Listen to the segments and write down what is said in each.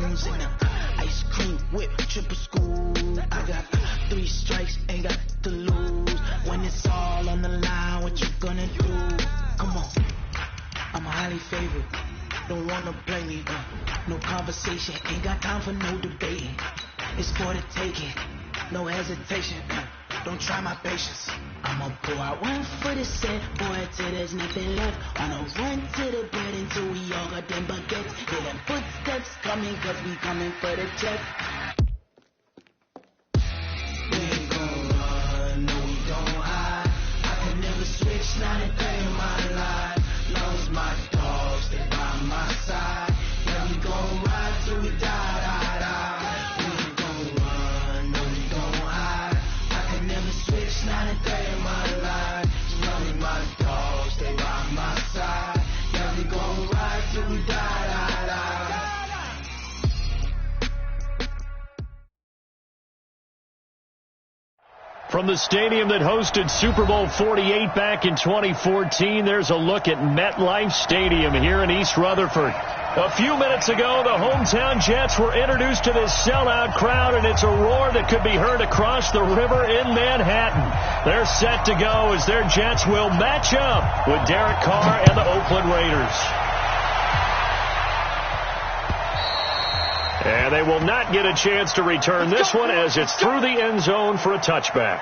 balloons and ice cream whip, triple school. I got 3 strikes, ain't got to lose. When it's all on the line, what you gonna do? Come on, I'm highly favored. Don't wanna play me, no conversation, ain't got time for no debating. It's for the taking, no hesitation. Don't try my patience. I'ma pull out 1 foot and set, boy, till there's nothing left. Wanna run to the bread until we all got them baguettes. Hear them footsteps coming, cause we coming for the check. We ain't gon' run, no we don't hide. I can never switch, not a day in my life. Long as my dogs stay by my side. Yeah, we gon' ride till we die, die, die. We ain't gon' run, no we don't hide. I can never switch, not a day in my life. As long as my dogs stay by my side. Yeah, we gon' ride till we die, die, die. From the stadium that hosted Super Bowl 48 back in 2014, there's a look at MetLife Stadium here in East Rutherford. A few minutes ago, the hometown Jets were introduced to this sellout crowd, and it's a roar that could be heard across the river in Manhattan. They're set to go as their Jets will match up with Derek Carr and the Oakland Raiders. And they will not get a chance to return this one as it's through the end zone for a touchback.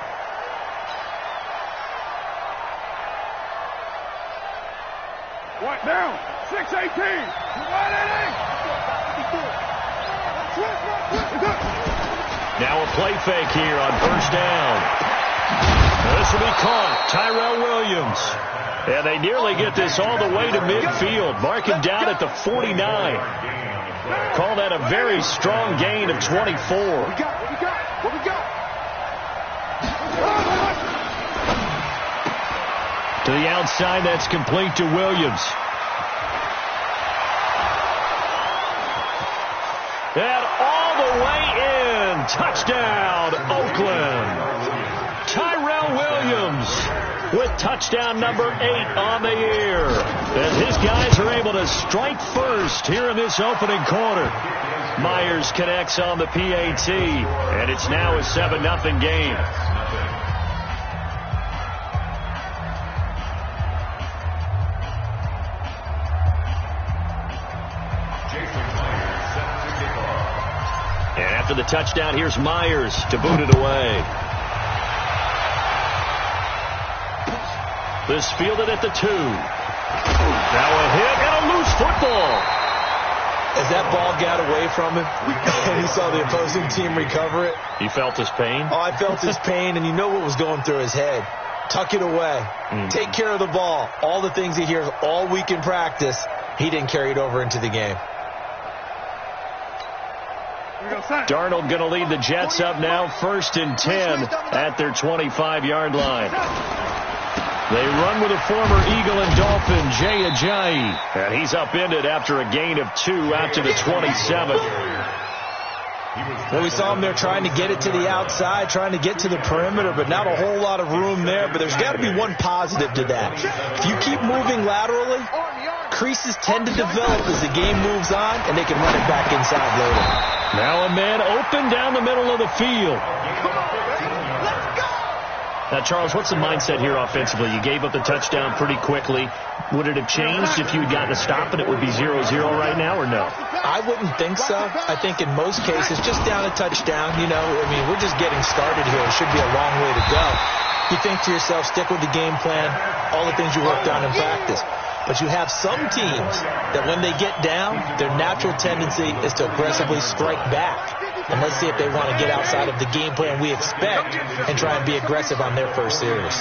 What down? 6-18. Now a play fake here on first down. This will be caught. Tyrell Williams. And they nearly get this all the way to midfield. Mark him down at the 49. Call that a very strong gain of 24. What we got? To the outside, that's complete to Williams. And all the way in. Touchdown, Oakland. Tyrell Williams with touchdown number 8 on the year. As his guys are able to strike first here in this opening quarter. Myers connects on the PAT, and it's now a 7-0 game. And after the touchdown, here's Myers to boot it away. This fielded at the 2. Now a hit and a loose football. As that ball got away from him and he saw the opposing team recover it. He felt his pain? Oh, I felt his pain, and you know what was going through his head. Tuck it away. Take care of the ball. All the things he hears all week in practice, he didn't carry it over into the game. Darnold going to lead the Jets up now, 1st and 10 at their 25-yard line. They run with a former Eagle and Dolphin, Jay Ajayi. And he's upended after a gain of 2 out to the 27. Well, we saw him there trying to get it to the outside, trying to get to the perimeter, but not a whole lot of room there. But there's got to be one positive to that. If you keep moving laterally, creases tend to develop as the game moves on, and they can run it back inside later. Now a man open down the middle of the field. Now, Charles, what's the mindset here offensively? You gave up the touchdown pretty quickly. Would it have changed if you had gotten a stop and it would be 0-0 right now, or no? I wouldn't think so. I think in most cases, just down a touchdown, you know, I mean, we're just getting started here. It should be a long way to go. You think to yourself, stick with the game plan, all the things you worked on in practice. But you have some teams that when they get down, their natural tendency is to aggressively strike back. And let's see if they want to get outside of the game plan we expect and try and be aggressive on their first series.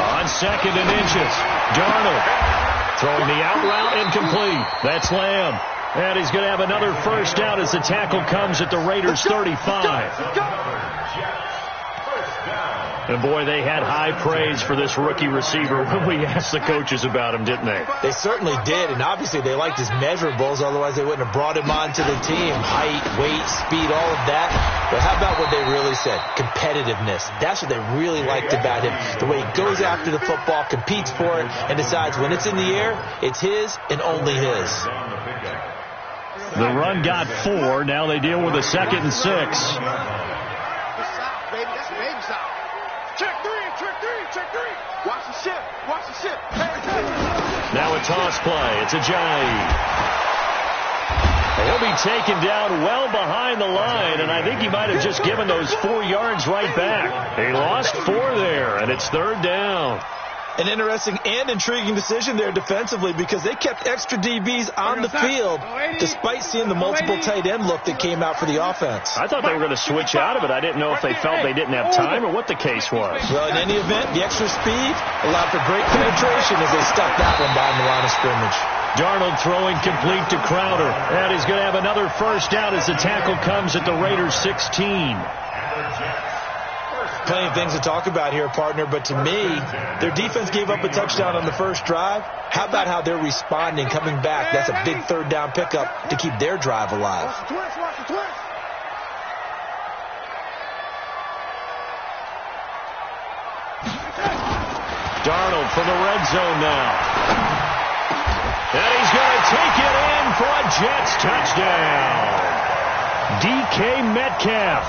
On 2nd and inches, Darnold throwing the out route incomplete. That's Lamb. And he's going to have another first down as the tackle comes at the Raiders' 35. And, boy, they had high praise for this rookie receiver when we asked the coaches about him, didn't they? They certainly did, and obviously they liked his measurables. Otherwise, they wouldn't have brought him onto the team. Height, weight, speed, all of that. But how about what they really said? Competitiveness. That's what they really liked about him. The way he goes after the football, competes for it, and decides when it's in the air, it's his and only his. The run got 4. Now they deal with a 2nd and 6. Watch the ship. Watch the ship. Now a toss play. It's Ajayi. He'll be taken down well behind the line, and I think he might have just given those 4 yards right back. He lost 4 there, and it's 3rd down. An interesting and intriguing decision there defensively because they kept extra DBs on the field despite seeing the multiple tight end look that came out for the offense. I thought they were going to switch out of it. I didn't know if they felt they didn't have time or what the case was. Well, in any event, the extra speed allowed for great penetration as they stuck that one behind the line of scrimmage. Darnold throwing complete to Crowder. And he's going to have another first down as the tackle comes at the Raiders' 16. Plenty of things to talk about here, partner, but to me, their defense gave up a touchdown on the first drive. How about how they're responding, coming back? That's a big 3rd down pickup to keep their drive alive. Watch the twist. Watch the twist. Darnold from the red zone now. And he's going to take it in for a Jets touchdown. DK Metcalf.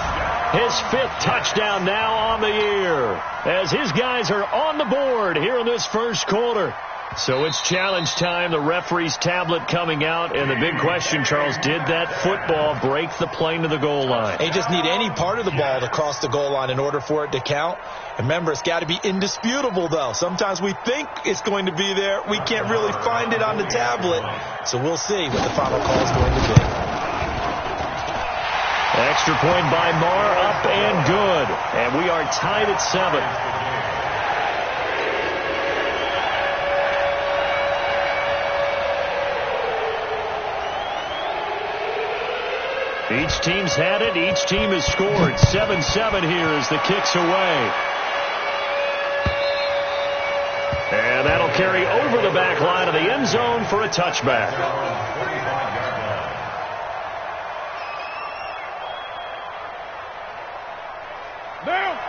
His 5th touchdown now on the year as his guys are on the board here in this first quarter. So it's challenge time. The referee's tablet coming out. And the big question, Charles, did that football break the plane to the goal line? They just need any part of the ball to cross the goal line in order for it to count. Remember, it's got to be indisputable, though. Sometimes we think it's going to be there. We can't really find it on the tablet. So we'll see what the final call is going to be. Extra point by Marr, up and good. And we are tied at 7. Each team's had it. Each team has scored. 7-7 here as the kick's away. And that'll carry over the back line of the end zone for a touchback.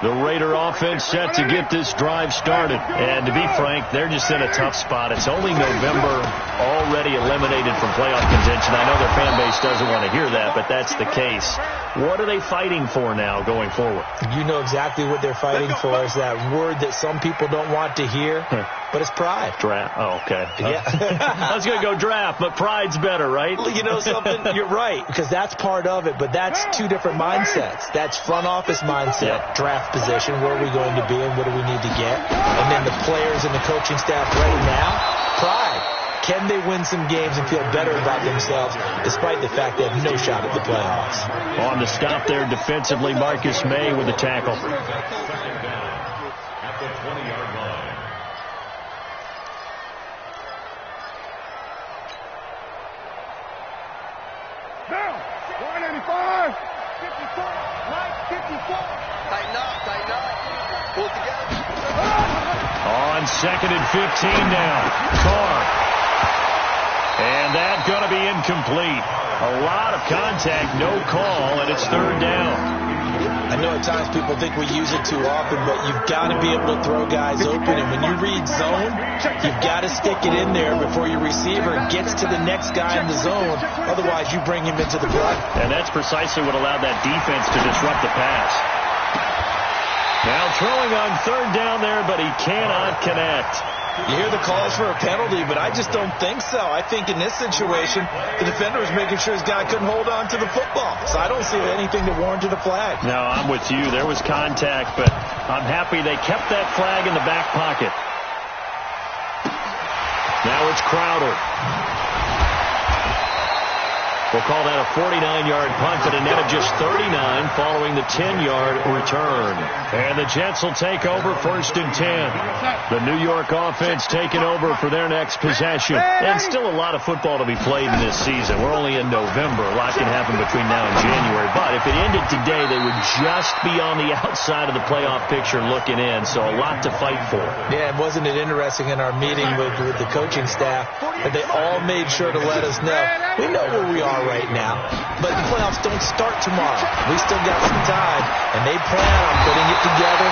The Raider offense set to get this drive started. And to be frank, they're just in a tough spot. It's only November, already eliminated from playoff contention. I know their fan base doesn't want to hear that, but that's the case. What are they fighting for now going forward? You know exactly what they're fighting for. Is that word that some people don't want to hear, but it's pride. Draft. Oh, okay. Yeah. I was going to go draft, but pride's better, right? You know something? You're right, because that's part of it, but that's 2 different mindsets. That's front office mindset, draft position, where are we going to be and what do we need to get? And then the players and the coaching staff right now, pride. Can they win some games and feel better about themselves despite the fact they have no shot at the playoffs? On the stop there defensively, Marcus May with the tackle. Down. 185. 54. 54. Tighten up. Pull together. On 2nd and 15 now. Carr. And that's going to be incomplete. A lot of contact, no call, and it's 3rd down. I know at times people think we use it too often, but you've got to be able to throw guys open. And when you read zone, you've got to stick it in there before your receiver gets to the next guy in the zone. Otherwise, you bring him into the play. And that's precisely what allowed that defense to disrupt the pass. Now throwing on 3rd down there, but he cannot connect. You hear the calls for a penalty, but I just don't think so. I think in this situation, the defender was making sure his guy couldn't hold on to the football. So I don't see anything to warrant a flag. No, I'm with you. There was contact, but I'm happy they kept that flag in the back pocket. Now it's Crowder. We'll call that a 49-yard punt, but a net of just 39 following the 10-yard return. And the Jets will take over 1st and 10. The New York offense taking over for their next possession. And still a lot of football to be played in this season. We're only in November. A lot can happen between now and January. But if it ended today, they would just be on the outside of the playoff picture looking in. So a lot to fight for. Yeah, and wasn't it interesting in our meeting with the coaching staff that they all made sure to let us know, we know where we are right now, but the playoffs don't start tomorrow. We still got some time, and they plan on putting it together,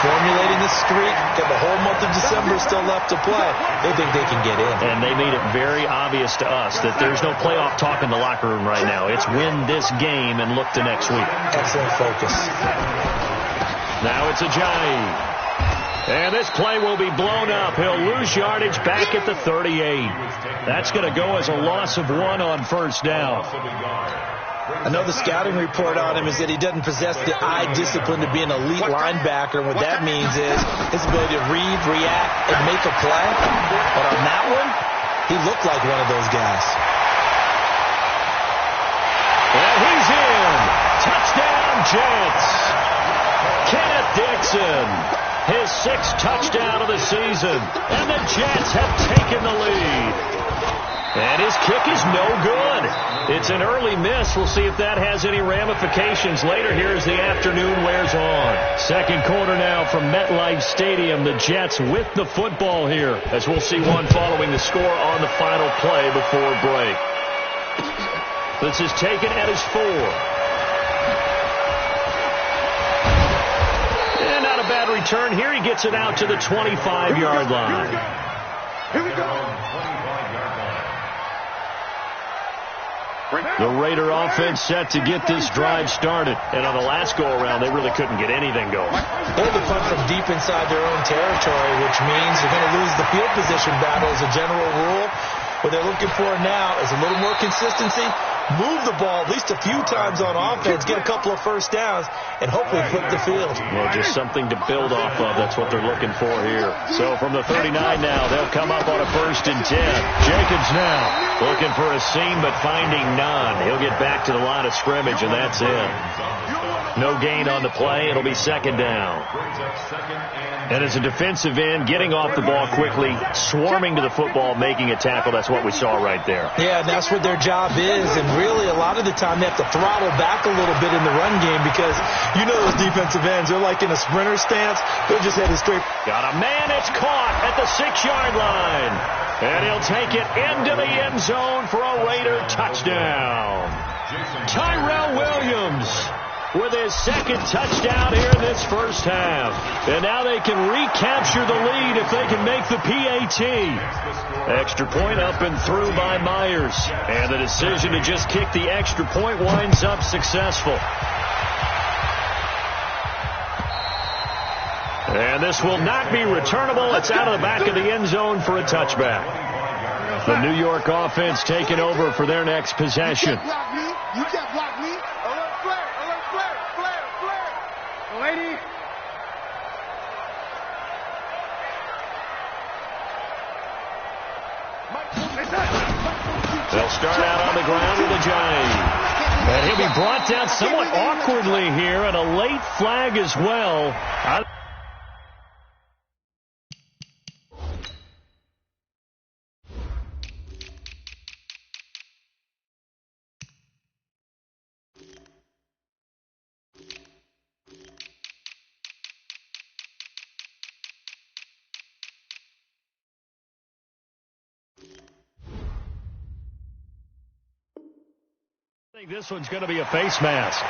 formulating a streak, got the whole month of December still left to play. They think they can get in. And they made it very obvious to us that there's no playoff talk in the locker room right now. It's win this game and look to next week. Excellent focus. Now it's Ajayi. And this play will be blown up. He'll lose yardage back at the 38. That's going to go as a loss of 1 on 1st down. I know the scouting report on him is that he doesn't possess the eye discipline to be an elite linebacker. And what that means is his ability to read, react, and make a play. But on that one, he looked like one of those guys. And he's in. Touchdown, Jets. Kenneth Dixon. His 6th touchdown of the season. And the Jets have taken the lead. And his kick is no good. It's an early miss. We'll see if that has any ramifications later here as the afternoon wears on. Second quarter now from MetLife Stadium. The Jets with the football here as we'll see one following the score on the final play before break. This is taken at his 4. And not a bad return here. He gets it out to the 25-yard line. Here we go. The Raider offense set to get this drive started. And on the last go-around, they really couldn't get anything going. They had to punt from deep inside their own territory, which means they're going to lose the field position battle as a general rule. What they're looking for now is a little more consistency, move the ball at least a few times on offense, get a couple of first downs, and hopefully flip the field. Well, just something to build off of. That's what they're looking for here. So from the 39 now, they'll come up on a 1st and 10. Jacobs now looking for a seam, but finding none. He'll get back to the line of scrimmage, and that's it. No gain on the play. It'll be 2nd down. And as a defensive end, getting off the ball quickly, swarming to the football, making a tackle, that's what we saw right there. Yeah, and that's what their job is. And really, a lot of the time, they have to throttle back a little bit in the run game because you know those defensive ends, they're like in a sprinter stance. They're just headed straight. Got a man. It's caught at the 6-yard line. And he'll take it into the end zone for a Raider touchdown. Tyrell Williams with his 2nd touchdown here in this first half. And now they can recapture the lead if they can make the PAT. Extra point up and through by Myers. And the decision to just kick the extra point winds up successful. And this will not be returnable. It's out of the back of the end zone for a touchback. The New York offense taking over for their next possession. You can't block me. Alert flare, alert flare, flare, flare. Lady. They'll start out on the ground with Ajayi. And he'll be brought down somewhat awkwardly here, and a late flag as well. I think this one's going to be a face mask.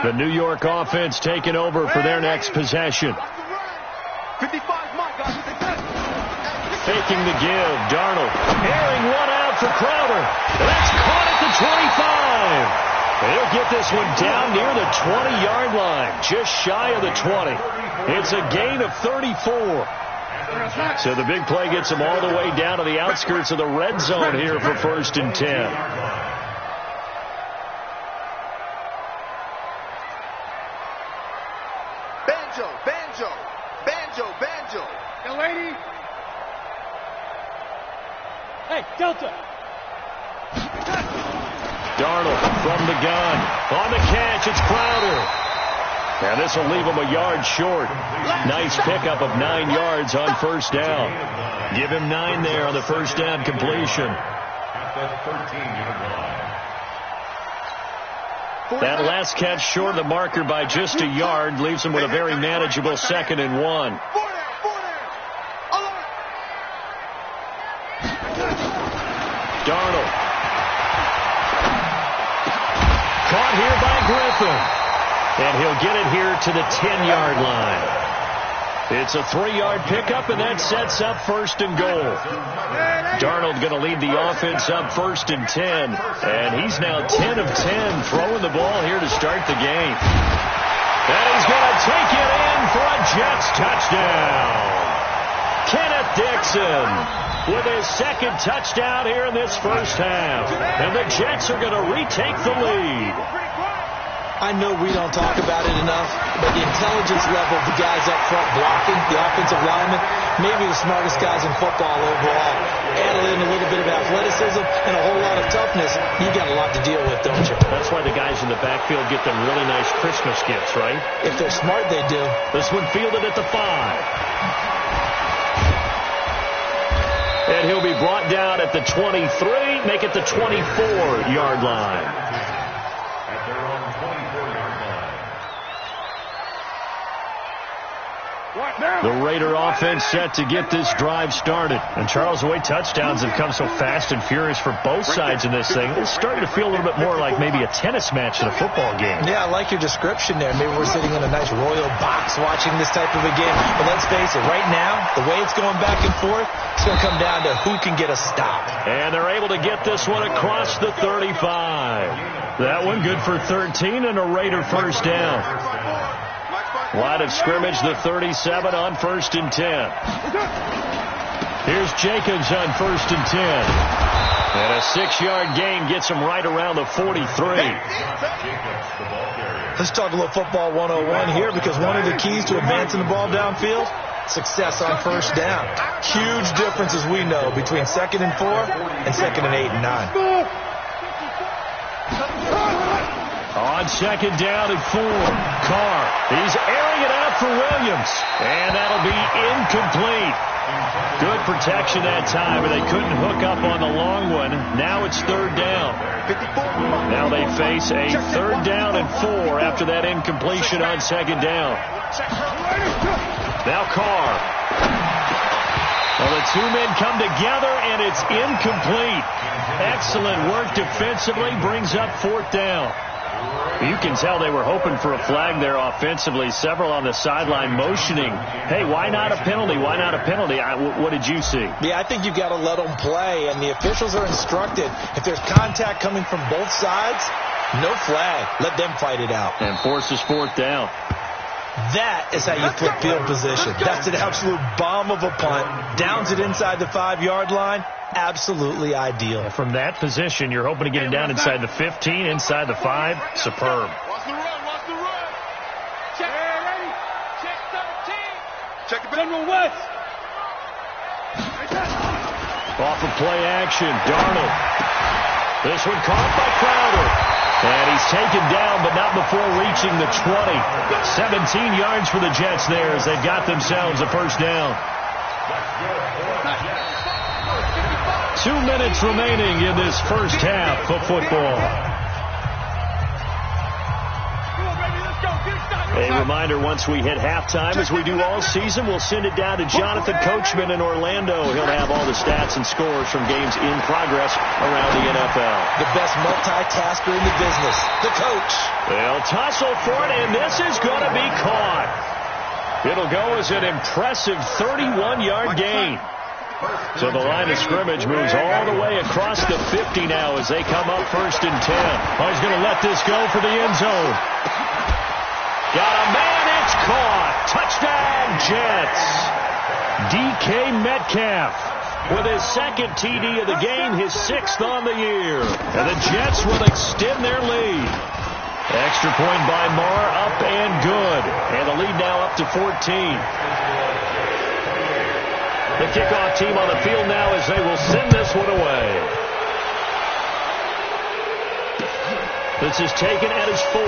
The New York offense taking over for their next possession. 55 Mike. Faking the give. Darnold airing one out for Crowder. That's caught at the 25. He'll get this one down near the 20-yard line, just shy of the 20. It's a gain of 34. So the big play gets him all the way down to the outskirts of the red zone here for 1st and 10. Banjo, banjo, banjo, banjo. Young lady, Hey, Delta. Darnold from the gun. On the catch, it's Crowder. And this will leave him a yard short. Nice pickup of 9 yards on first down. Give him 9 there on the first down completion. That last catch short of the marker by just a yard leaves him with a very manageable 2nd and 1. Darnold. Caught here by Griffin. And he'll get it here to the 10-yard line. It's a 3-yard pickup, and that sets up 1st and goal. Darnold going to lead the offense up 1st and 10. And he's now 10 of 10 throwing the ball here to start the game. And he's going to take it in for a Jets touchdown. Kenneth Dixon with his 2nd touchdown here in this first half. And the Jets are going to retake the lead. I know we don't talk about it enough, but the intelligence level of the guys up front blocking, the offensive linemen, maybe the smartest guys in football overall. Add in a little bit of athleticism and a whole lot of toughness, you got a lot to deal with, don't you? That's why the guys in the backfield get them really nice Christmas gifts, right? If they're smart, they do. This one fielded at the 5. And he'll be brought down at the 23, make it the 24-yard line. The Raider offense set to get this drive started. And Charles, the way touchdowns have come so fast and furious for both sides in this thing, it's starting to feel a little bit more like maybe a tennis match in a football game. Yeah, I like your description there. Maybe we're sitting in a nice royal box watching this type of a game. But let's face it, right now, the way it's going back and forth, it's going to come down to who can get a stop. And they're able to get this one across the 35. That one good for 13 and a Raider first down. Line of scrimmage, the 37 on 1st and 10. Here's Jacobs on 1st and 10. And a 6-yard gain gets him right around the 43. Let's talk a little football 101 here, because one of the keys to advancing the ball downfield, success on first down. Huge difference, as we know, between 2nd and 4 and 2nd and 8 and 9. On 2nd down and 4, Carr. He's airing it out for Williams. And that'll be incomplete. Good protection that time, but they couldn't hook up on the long one. Now it's 3rd down. Now they face a 3rd down and 4 after that incompletion on 2nd down. Now Carr. Well, the 2 men come together, and it's incomplete. Excellent work defensively, brings up 4th down. You can tell they were hoping for a flag there offensively. Several on the sideline motioning, hey, why not a penalty? Why not a penalty? What did you see? Yeah, I think you got to let them play, and the officials are instructed. If there's contact coming from both sides, no flag. Let them fight it out. And forces 4th down. That is how you flip field position. That's an absolute bomb of a punt. Downs it inside the 5-yard line. Absolutely ideal. From that position, you're hoping to get it down inside the 15, inside the 5. Superb. Watch the run, watch the run. Check. Ready. Check 17. Check it. General West. Off of play action, Darnold. This one caught by Crowder. And he's taken down, but not before reaching the 20. 17 yards for the Jets there as they've got themselves a first down. 2 minutes remaining in this first half of football. A reminder, once we hit halftime, as we do all season, we'll send it down to Jonathan Coachman in Orlando. He'll have all the stats and scores from games in progress around the NFL. The best multitasker in the business, the coach. They'll tussle for it, and this is going to be caught. It'll go as an impressive 31-yard gain. So the line of scrimmage moves all the way across the 50 now as they come up 1st and 10. Oh, he's going to let this go for the end zone. Got a man, it's caught. Touchdown, Jets. DK Metcalf with his 2nd TD of the game, his 6th on the year. And the Jets will extend their lead. Extra point by Marr, up and good. And the lead now up to 14. The kickoff team on the field now as they will send this this one away. This is taken at his 4.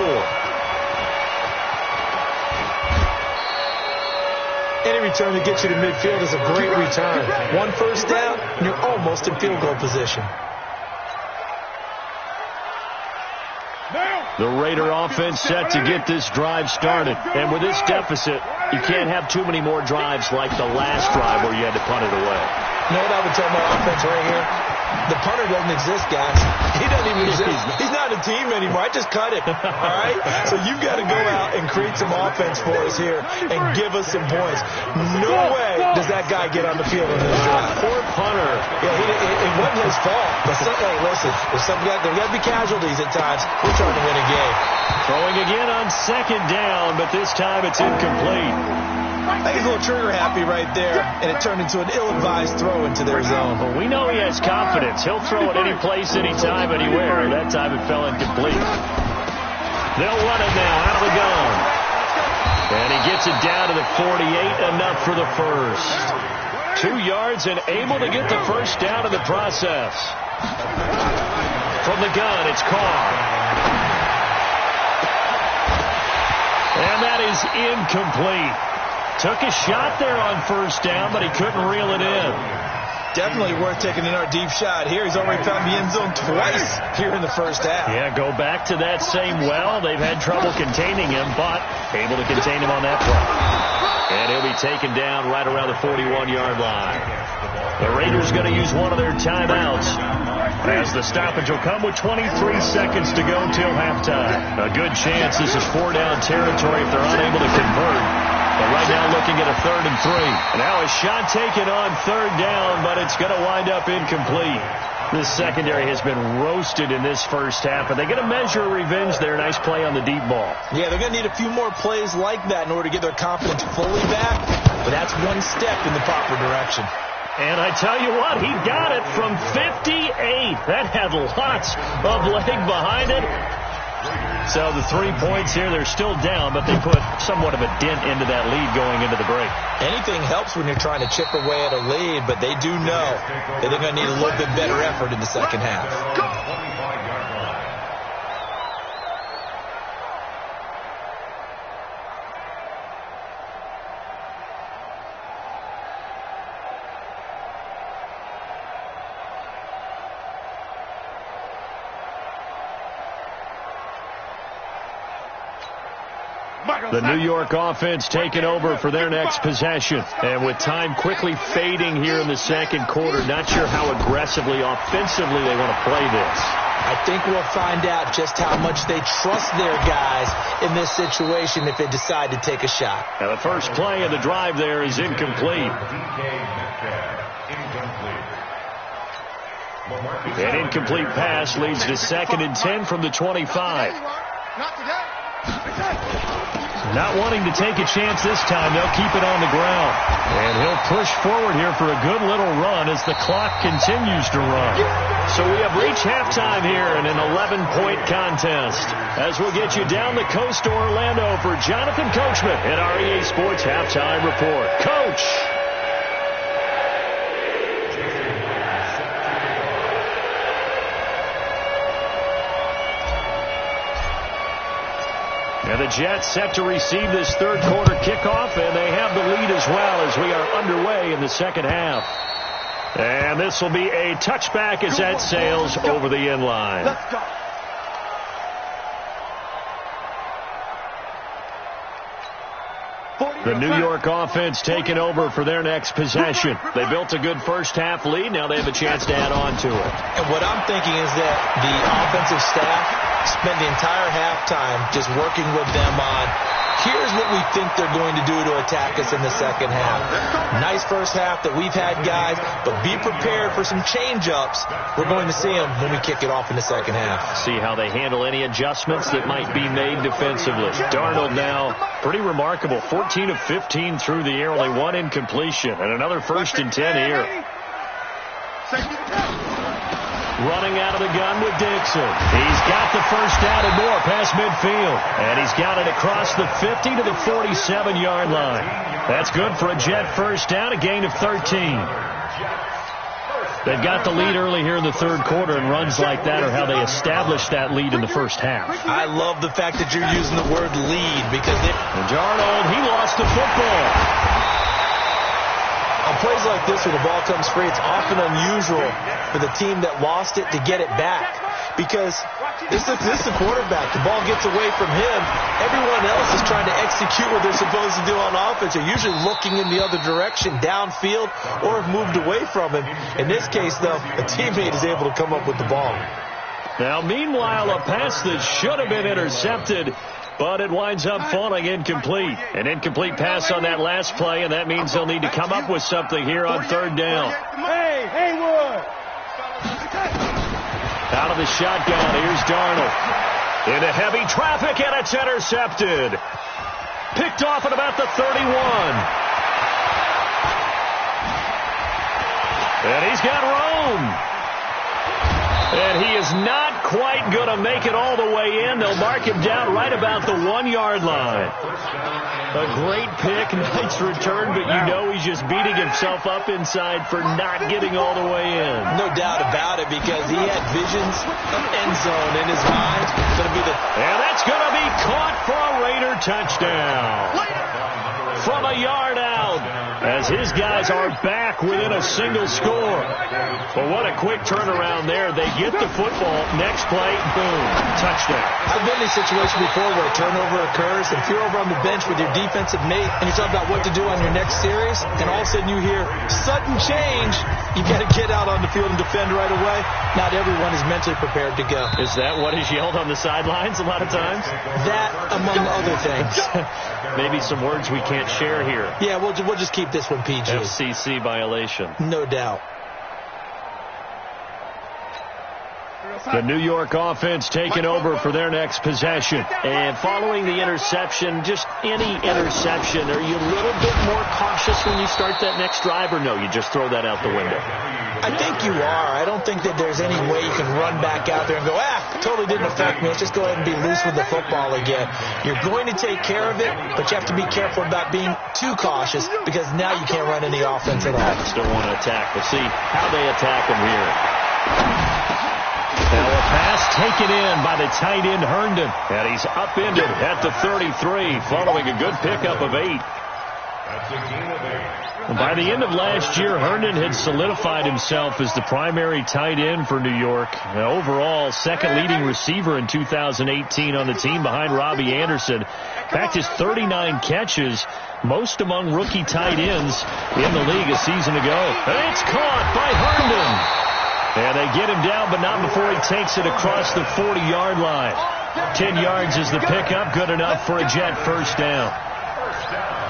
Any return that gets you to midfield is a great return. One first down, and you're almost in field goal position. The Raider offense set to get this drive started. And with this deficit, you can't have too many more drives like the last drive where you had to punt it away. You know what I would tell my offense right here? The punter doesn't exist, guys. He doesn't even exist. He's not a team anymore. I just cut it, all right? So you've got to go out and create some offense for us here and give us some points. No way does that guy get on the field on this drive. Poor punter. Yeah, it wasn't his fault. But hey, listen, there got to be casualties at times. We're trying to win a game. Throwing again on second down, but this time it's incomplete. I think he's a little trigger happy right there, and it turned into an ill-advised throw into their zone. Well, we know he has confidence. He'll throw it any place, anytime, anywhere. That time it fell incomplete. They'll run it now out of the gun. And he gets it down to the 48, enough for the first. 2 yards and able to get the first down in the process. From the gun, it's Carr. And that is incomplete. Took a shot there on first down, but he couldn't reel it in. Definitely worth taking in our deep shot here. He's already found the end zone twice here in the first half. Yeah, go back to that same well. They've had trouble containing him, but able to contain him on that play. And he'll be taken down right around the 41-yard line. The Raiders going to use one of their timeouts, as the stoppage will come with 23 seconds to go till halftime. A good chance this is 4-down territory if they're unable to convert. But right now looking at a 3rd and 3. And now a shot taken on 3rd down, but it's going to wind up incomplete. This secondary has been roasted in this first half, and they're going to measure revenge there. Nice play on the deep ball. Yeah, they're going to need a few more plays like that in order to get their confidence fully back. But that's one step in the proper direction. And I tell you what, he got it from 58. That had lots of leg behind it. So the 3 points here, they're still down, but they put somewhat of a dent into that lead going into the break. Anything helps when you're trying to chip away at a lead, but they do know that they're going to need a little bit better effort in the second half. The New York offense taking over for their next possession. And with time quickly fading here in the second quarter, not sure how aggressively, offensively they want to play this. I think we'll find out just how much they trust their guys in this situation if they decide to take a shot. Now the first play of the drive there is incomplete. An incomplete pass leads to 2nd and 10 from the 25. Not today. Not wanting to take a chance this time, they'll keep it on the ground. And he'll push forward here for a good little run as the clock continues to run. So we have reached halftime here in an 11-point contest. As we'll get you down the coast to Orlando for Jonathan Coachman at our EA Sports Halftime Report. Coach! And the Jets set to receive this third quarter kickoff, and they have the lead as well as we are underway in the second half. And this will be a touchback as that sails over the end line. Let's go. The New York offense taking over for their next possession. They built a good first half lead. Now they have a chance to add on to it. And what I'm thinking is that the offensive staff spent the entire halftime just working with them on, here's what we think they're going to do to attack us in the second half. Nice first half that we've had, guys, but be prepared for some change-ups. We're going to see them when we kick it off in the second half. See how they handle any adjustments that might be made defensively. Darnold now, pretty remarkable, 14 of 15 through the air, only one incompletion, and another 1st and 10 here. Running out of the gun with Dixon. He's got the first down and more past midfield. And he's got it across the 50 to the 47-yard line. That's good for a Jet first down, a gain of 13. They've got the lead early here in the third quarter, and runs like that are how they established that lead in the first half. I love the fact that you're using the word lead because and Darnold, he lost the football. On plays like this where the ball comes free, it's often unusual for the team that lost it to get it back because this is the quarterback. The ball gets away from him. Everyone else is trying to execute what they're supposed to do on offense. They're usually looking in the other direction, downfield, or have moved away from him. In this case, though, a teammate is able to come up with the ball. Now, meanwhile, a pass that should have been intercepted, but it winds up falling incomplete. An incomplete pass on that last play, and that means they'll need to come up with something here on third down. Hey, Haywood! Out of the shotgun, here's Darnold. Into heavy traffic, and it's intercepted. Picked off at about the 31. And he's got room. And he is not quite going to make it all the way in. They'll mark him down right about the 1-yard line. A great pick, nice return, but you know he's just beating himself up inside for not getting all the way in. No doubt about it because he had visions of end zone in his mind. And that's going to be caught for a Raider touchdown. From a yard out, as his guys are back within a single score. Well, what a quick turnaround there. They get the football. Next play, boom, touchdown. I've been in a situation before where a turnover occurs, and if you're over on the bench with your defensive mate, and you're talking about what to do on your next series, and all of a sudden you hear sudden change, you've got to get out on the field and defend right away. Not everyone is mentally prepared to go. Is that what is yelled on the sidelines a lot of times? That, among other things. Maybe some words we can't share here. Yeah, we'll just keep this one PG. FCC violation. No doubt. The New York offense taking over for their next possession. And following the interception, just any interception, are you a little bit more cautious when you start that next drive, or no, you just throw that out the window? I think you are. I don't think that there's any way you can run back out there and go, totally didn't affect me. Let's just go ahead and be loose with the football again. You're going to take care of it, but you have to be careful about being too cautious because now you can't run any offense at all. Still want to attack. We'll see how they attack them here. Now a pass taken in by the tight end Herndon, and he's upended at the 33 following a good pickup of 8. By the end of last year, Herndon had solidified himself as the primary tight end for New York. Overall, second leading receiver in 2018 on the team behind Robbie Anderson. In fact, his 39 catches, most among rookie tight ends in the league a season ago. And it's caught by Herndon. And they get him down, but not before he takes it across the 40-yard line. 10 yards is the pickup, good enough for a Jet first down.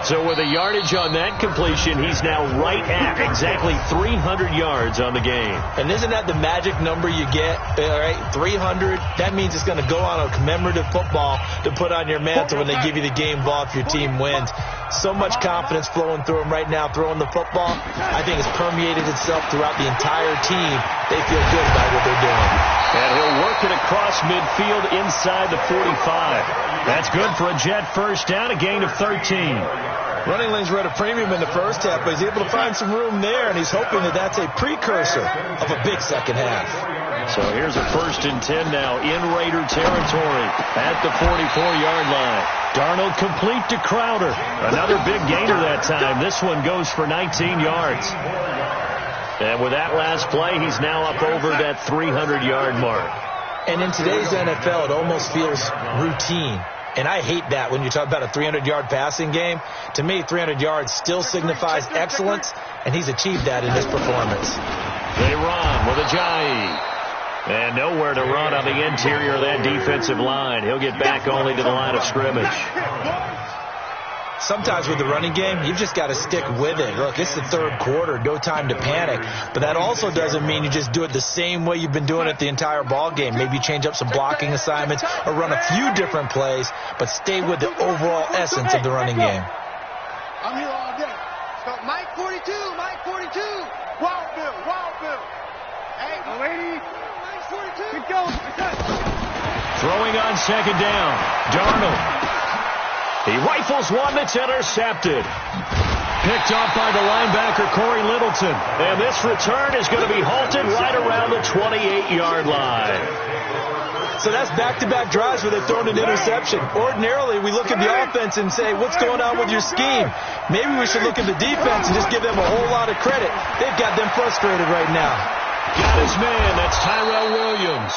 So with a yardage on that completion, he's now right at exactly 300 yards on the game. And isn't that the magic number you get? All right, 300. That means it's going to go on a commemorative football to put on your mantle when they give you the game ball if your team wins. So much confidence flowing through him right now, throwing the football. I think it's permeated itself throughout the entire team. They feel good about what they're doing. And he'll work it across midfield inside the 45. That's good for a Jet first down, a gain of 13. Running lanes were at a premium in the first half, but he's able to find some room there, and he's hoping that that's a precursor of a big second half. So here's a 1st and 10 now in Raider territory at the 44-yard line. Darnold complete to Crowder. Another big gainer that time. This one goes for 19 yards. And with that last play, he's now up over that 300-yard mark. And in today's NFL, it almost feels routine. And I hate that when you talk about a 300-yard passing game. To me, 300 yards still signifies excellence, and he's achieved that in this performance. They run with Ajayi. And nowhere to run on the interior of that defensive line. He'll get back only to the line of scrimmage. Sometimes with the running game, you've just got to stick with it. Look, it's the third quarter, no time to panic. But that also doesn't mean you just do it the same way you've been doing it the entire ball game. Maybe change up some blocking assignments or run a few different plays, but stay with the overall essence of the running game. I'm here all day. So Mike 42, Mike 42. Wild Bill. Hey, lady. Mike 42. Keep going. Throwing on second down. Darnold. He rifles one that's intercepted. Picked off by the linebacker, Corey Littleton. And this return is going to be halted right around the 28-yard line. So that's back-to-back drives where they've thrown an interception. Ordinarily, we look at the offense and say, what's going on with your scheme? Maybe we should look at the defense and just give them a whole lot of credit. They've got them frustrated right now. Got his man. That's Tyrell Williams.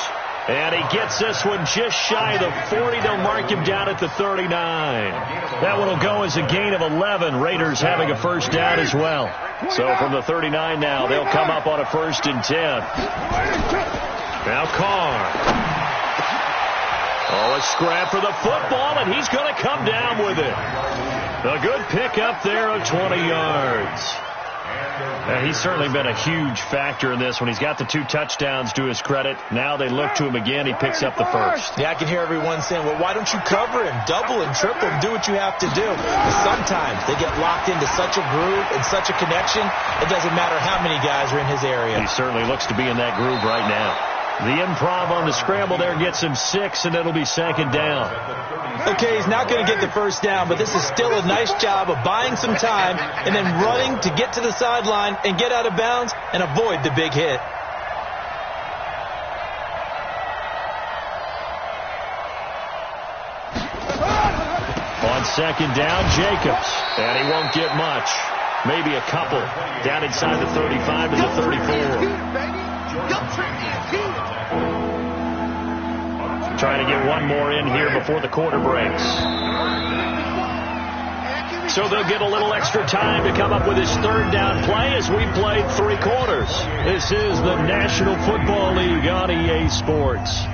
And he gets this one just shy of the 40. They'll mark him down at the 39. That one will go as a gain of 11. Raiders having a first down as well. So from the 39 now, they'll come up on a 1st and 10. Now Carr. Oh, a scrap for the football, and he's going to come down with it. A good pickup there of 20 yards. And he's certainly been a huge factor in this when he's got the 2 touchdowns to his credit. Now they look to him again. He picks up the first. Yeah, I can hear everyone saying, well, why don't you cover him, double him, triple him, do what you have to do. But sometimes they get locked into such a groove and such a connection, it doesn't matter how many guys are in his area. He certainly looks to be in that groove right now. The improv on the scramble there gets him 6, and it'll be 2nd down. Okay, he's not going to get the first down, but this is still a nice job of buying some time and then running to get to the sideline and get out of bounds and avoid the big hit. On 2nd down, Jacobs. And he won't get much. Maybe a couple. Down inside the 35 to the 34. Trying to get one more in here before the quarter breaks. So they'll get a little extra time to come up with his 3rd down play as we played 3 quarters. This is the National Football League on EA Sports.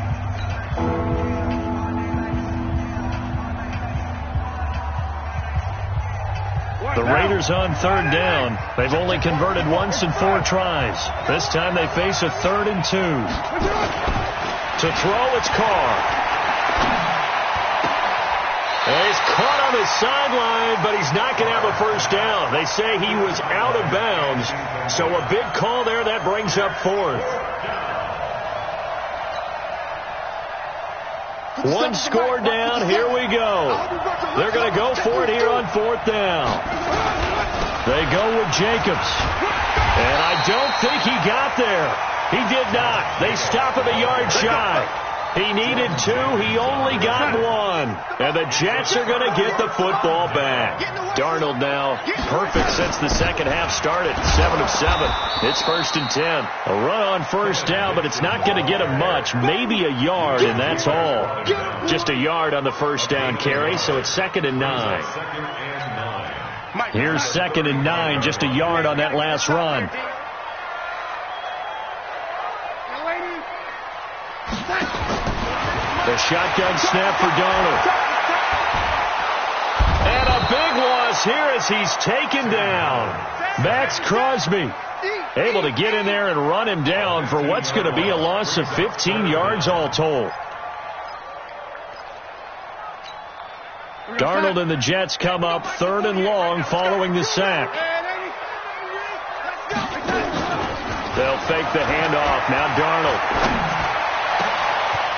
The Raiders on 3rd down. They've only converted once in 4 tries. This time they face a 3rd and 2. To throw, it's Carr. And he's caught on the sideline, but he's not going to have a first down. They say he was out of bounds. So a big call there. That brings up 4th. 1 score down. Here we go. They're going to go for it here on 4th down. They go with Jacobs. And I don't think he got there. He did not. They stop him a yard shy. He needed 2. He only got 1. And the Jets are going to get the football back. Darnold now perfect since the second half started. 7 of 7. It's 1st and 10. A run on 1st down, but it's not going to get him much. Maybe a yard, and that's all. Just a yard on the 1st down carry, so it's 2nd and 9. Here's 2nd and 9, just a yard on that last run. The shotgun snap for Darnold. And a big loss here as he's taken down. Max Crosby able to get in there and run him down for what's going to be a loss of 15 yards all told. Darnold and the Jets come up 3rd and long following the sack. They'll fake the handoff. Now Darnold.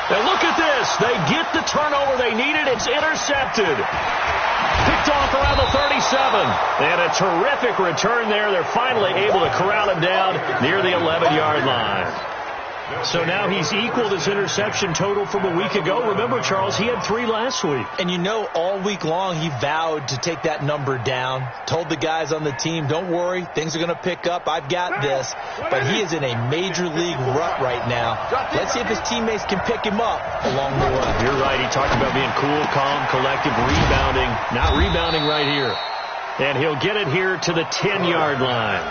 And look at this. They get the turnover they needed. It's intercepted. Picked off around the 37. And a terrific return there. They're finally able to corral him down near the 11-yard line. So now he's equaled his interception total from a week ago. Remember, Charles, he had 3 last week. And you know, all week long he vowed to take that number down. Told the guys on the team, don't worry, things are going to pick up. I've got this. But he is in a major league rut right now. Let's see if his teammates can pick him up along the way. You're right. He talked about being cool, calm, collective, rebounding. Not rebounding right here. And he'll get it here to the 10-yard line.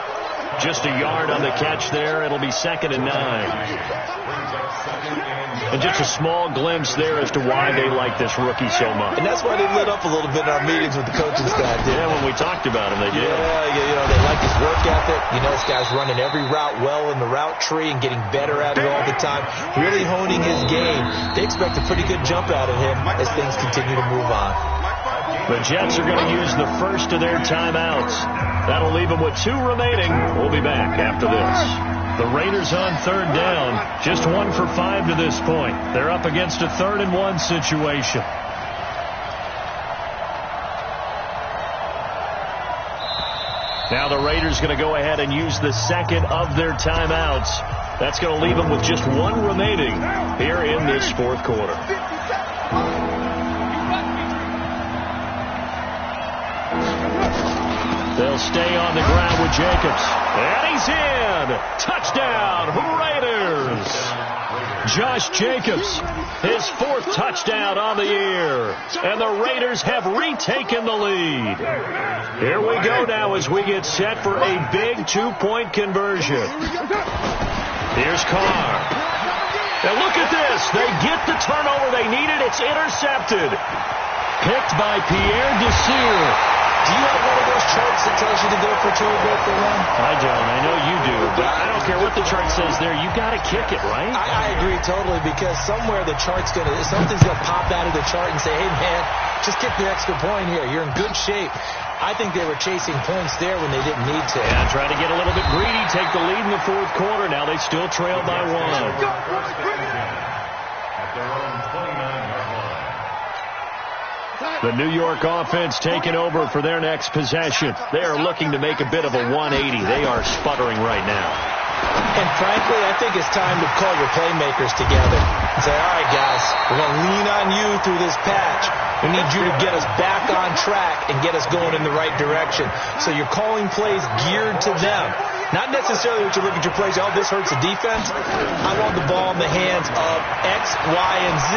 Just a yard on the catch there. It'll be 2nd and 9. And just a small glimpse there as to why they like this rookie so much. And that's why they lit up a little bit in our meetings with the coaching staff. Yeah, when we talked about him, they did. Yeah, you know, they like his work ethic. You know, this guy's running every route well in the route tree and getting better at it all the time. Really honing his game. They expect a pretty good jump out of him as things continue to move on. The Jets are going to use the first of their timeouts. That'll leave them with 2 remaining. We'll be back after this. The Raiders on 3rd down. Just 1 for 5 to this point. They're up against a 3rd and 1 situation. Now the Raiders going to go ahead and use the second of their timeouts. That's going to leave them with just one remaining here in this fourth quarter. They'll stay on the ground with Jacobs. And he's in. Touchdown, Raiders. Josh Jacobs, his fourth touchdown on the year. And the Raiders have retaken the lead. Here we go now as we get set for a big two-point conversion. Here's Carr. Now look at this. They get the turnover they needed. It's intercepted. Picked by Pierre Desir. Do you have one of those charts that tells you to go for two or go for one? I don't. I know you do. But I don't care what the chart says there. You got to kick it, right? I agree totally, because somewhere the chart's something's going to pop out of the chart and say, hey, man, just kick the extra point here. You're in good shape. I think they were chasing points there when they didn't need to. Yeah, trying to get a little bit greedy, take the lead in the fourth quarter. Now they still trail by one. The New York offense taking over for their next possession. They are looking to make a bit of a 180. They are sputtering right now. And frankly, I think it's time to call your playmakers together and say, all right, guys, we're going to lean on you through this patch. We need you to get us back on track and get us going in the right direction. So you're calling plays geared to them. Not necessarily what you look at your plays, oh, this hurts the defense. I want the ball in the hands of X, Y, and Z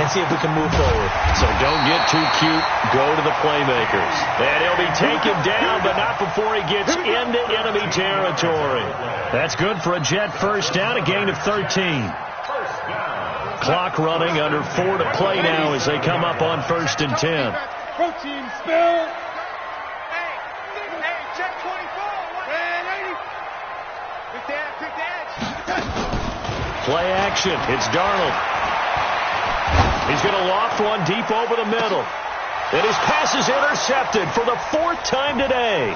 and see if we can move forward. So don't get too cute. Go to the playmakers. And he'll be taken down, but not before he gets into enemy territory. That's good for a Jet first down, a gain of 13. Clock running, under 4 to play now as they come up on 1st and 10. Protein spill. Hey, Jet 24. Pick the edge. Play action. It's Darnold. He's going to loft one deep over the middle. And his pass is intercepted for the 4th time today.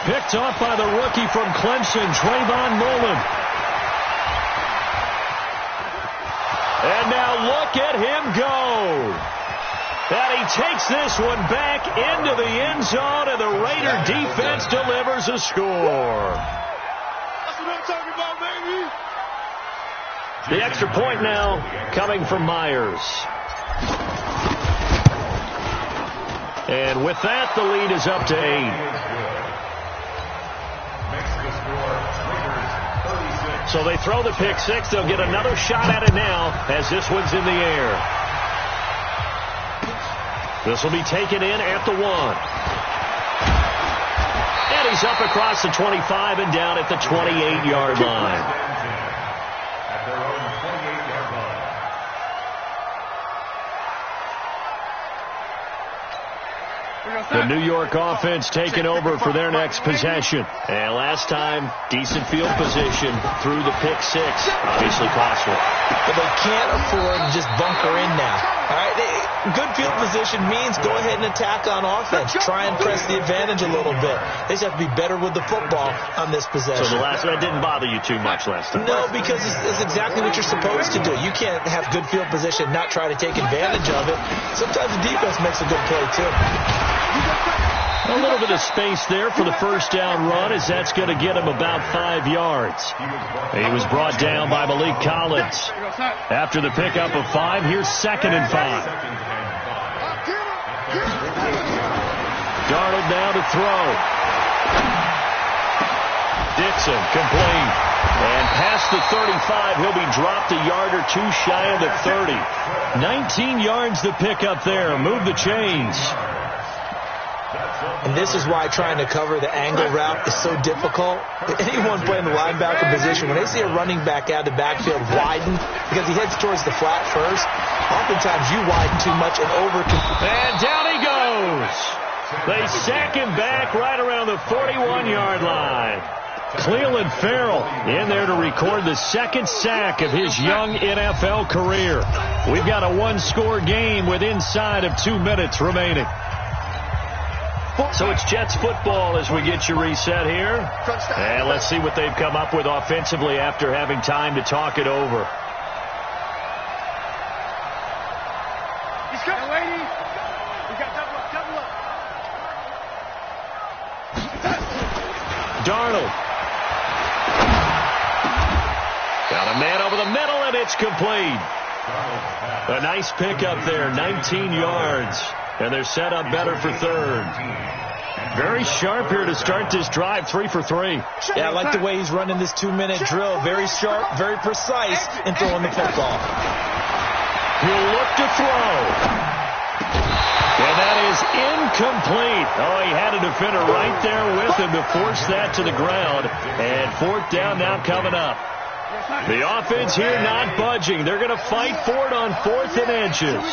Picked off by the rookie from Clemson, Trayvon Mullen. And now look at him go. And he takes this one back into the end zone, and the Raider defense delivers a score. That's what I'm talking about, baby. The extra point now coming from Myers. And with that, the lead is up to 8. So they throw the pick six. They'll get another shot at it now as this one's in the air. This will be taken in at the 1. And he's up across the 25 and down at the 28-yard line. The New York offense taking over for their next possession. And last time, decent field position through the pick six. Obviously costly. But they can't afford to just bunker in now. All right, good field position means go ahead and attack on offense. Try and press the advantage a little bit. They just have to be better with the football on this possession. So the last one didn't bother you too much last time? No, because it's exactly what you're supposed to do. You can't have good field position, not try to take advantage of it. Sometimes the defense makes a good play, too. A little bit of space there for the first down run, as that's going to get him about 5 yards. He was brought down by Malik Collins. After the pickup of 5, here's 2nd and 5. Darnold now to throw. Dixon complete. And past the 35, he'll be dropped a yard or 2 shy of the 30. 19 yards the pickup there. Move the chains. And this is why trying to cover the angle route is so difficult. Anyone playing the linebacker position, when they see a running back out of the backfield widen, because he heads towards the flat first, oftentimes you widen too much and And down he goes. They sack him back right around the 41-yard line. Cleveland Farrell in there to record the 2nd sack of his young NFL career. We've got a 1-score game with inside of 2 minutes remaining. So it's Jets football as we get you reset here. And let's see what they've come up with offensively after having time to talk it over. He's coming, lady. We got double up. Darnold. Got a man over the middle, and it's complete. A nice pickup there, 19 yards. And they're set up better for third. Very sharp here to start this drive, 3 for 3. Yeah, I like the way he's running this 2-minute drill. Very sharp, very precise in throwing the football. He'll look to throw. And that is incomplete. Oh, he had a defender right there with him to force that to the ground. And fourth down now coming up. The offense here not budging. They're going to fight for it on 4th and inches.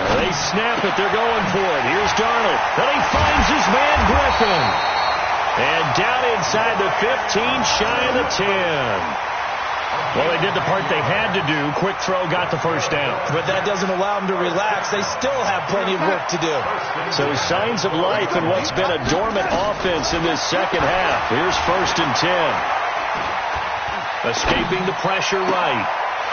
They snap it. They're going for it. Here's Darnold. Then he finds his man Griffin. And down inside the 15, shy of the 10. Well, they did the part they had to do. Quick throw got the first down. But that doesn't allow them to relax. They still have plenty of work to do. So signs of life in what's been a dormant offense in this second half. Here's 1st and 10. Escaping the pressure right.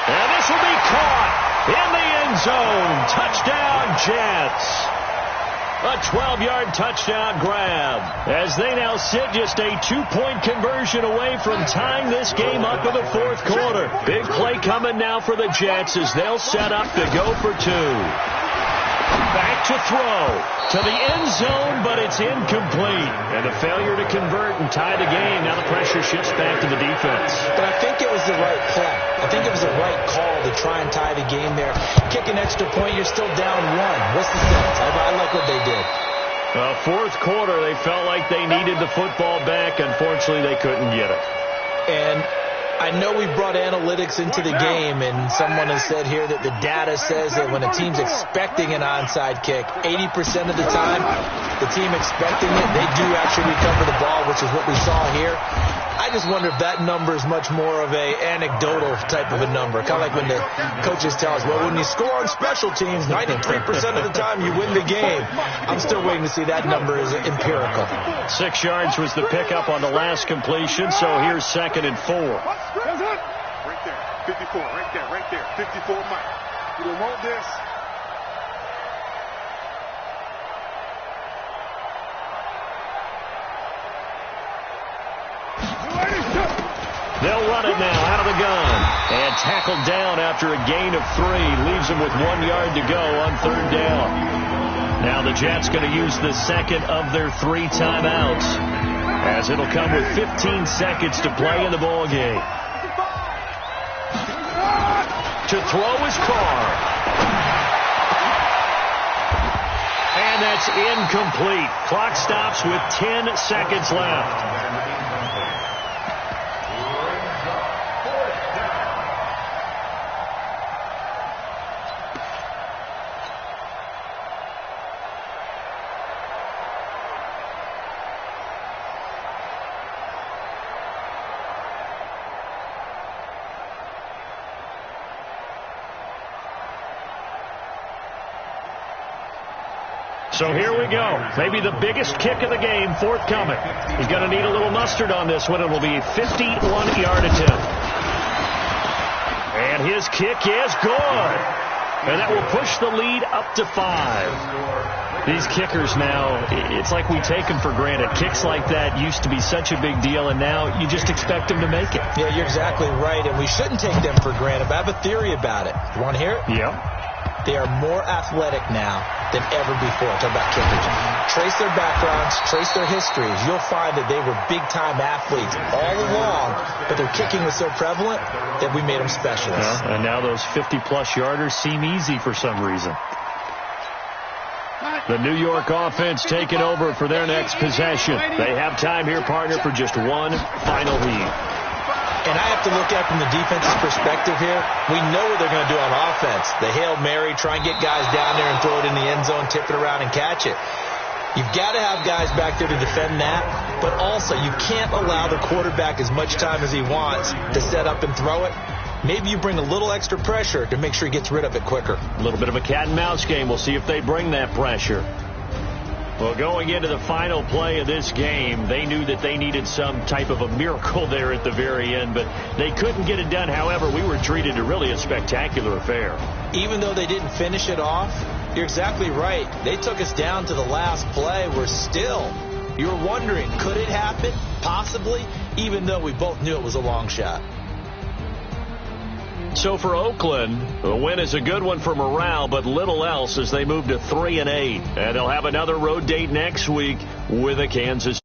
And this will be caught in the end zone. Touchdown, Jets. A 12-yard touchdown grab as they now sit just a 2-point conversion away from tying this game up in the 4th quarter. Big play coming now for the Jets as they'll set up to go for 2. Back to throw to the end zone, but it's incomplete. And a failure to convert and tie the game. Now the pressure shifts back to the defense. But I think it was the right play. I think it was the right call to try and tie the game there. Kick an extra point, you're still down 1. What's the sense? I like what they did. 4th quarter, they felt like they needed the football back. Unfortunately, they couldn't get it. And I know we brought analytics into the game, and someone has said here that the data says that when a team's expecting an onside kick, 80% of the time, the team expecting it, they do actually recover the ball, which is what we saw here. I just wonder if that number is much more of a anecdotal type of a number. Kind of like when the coaches tell us, well, when you score on special teams, 93% of the time you win the game. I'm still waiting to see that number is empirical. 6 yards was the pickup on the last completion, so here's 2nd and 4. Right there, 54, right there, 54 Mike. You don't want this. They'll run it now out of the gun. And tackled down after a gain of 3. Leaves them with 1 yard to go on 3rd down. Now the Jets going to use the second of their 3 timeouts, as it'll come with 15 seconds to play in the ball game. To throw is Carr. And that's incomplete. Clock stops with 10 seconds left. So here we go. Maybe the biggest kick of the game forthcoming. He's going to need a little mustard on this one. It will be a 51-yard attempt. And his kick is good. And that will push the lead up to 5. These kickers now, it's like we take them for granted. Kicks like that used to be such a big deal, and now you just expect them to make it. Yeah, you're exactly right, and we shouldn't take them for granted. But I have a theory about it. You want to hear it? Yeah. They are more athletic now than ever before. Talk about kickers. Trace their backgrounds, trace their histories. You'll find that they were big-time athletes all along, but their kicking was so prevalent that we made them specialists. Yeah, and now those 50-plus yarders seem easy for some reason. The New York offense taking over for their next possession. They have time here, partner, for just one final lead. And I have to look at it from the defense's perspective here. We know what they're going to do on offense. The Hail Mary, try and get guys down there and throw it in the end zone, tip it around and catch it. You've got to have guys back there to defend that, but also you can't allow the quarterback as much time as he wants to set up and throw it. Maybe you bring a little extra pressure to make sure he gets rid of it quicker. A little bit of a cat and mouse game. We'll see if they bring that pressure. Well, going into the final play of this game, they knew that they needed some type of a miracle there at the very end, but they couldn't get it done. However, we were treated to really a spectacular affair. Even though they didn't finish it off, You're exactly right. They took us down to the last play. You're wondering, could it happen? Possibly, even though we both knew it was a long shot. So for Oakland, the win is a good one for morale, but little else as they move to 3-8. And they'll have another road date next week with the Kansas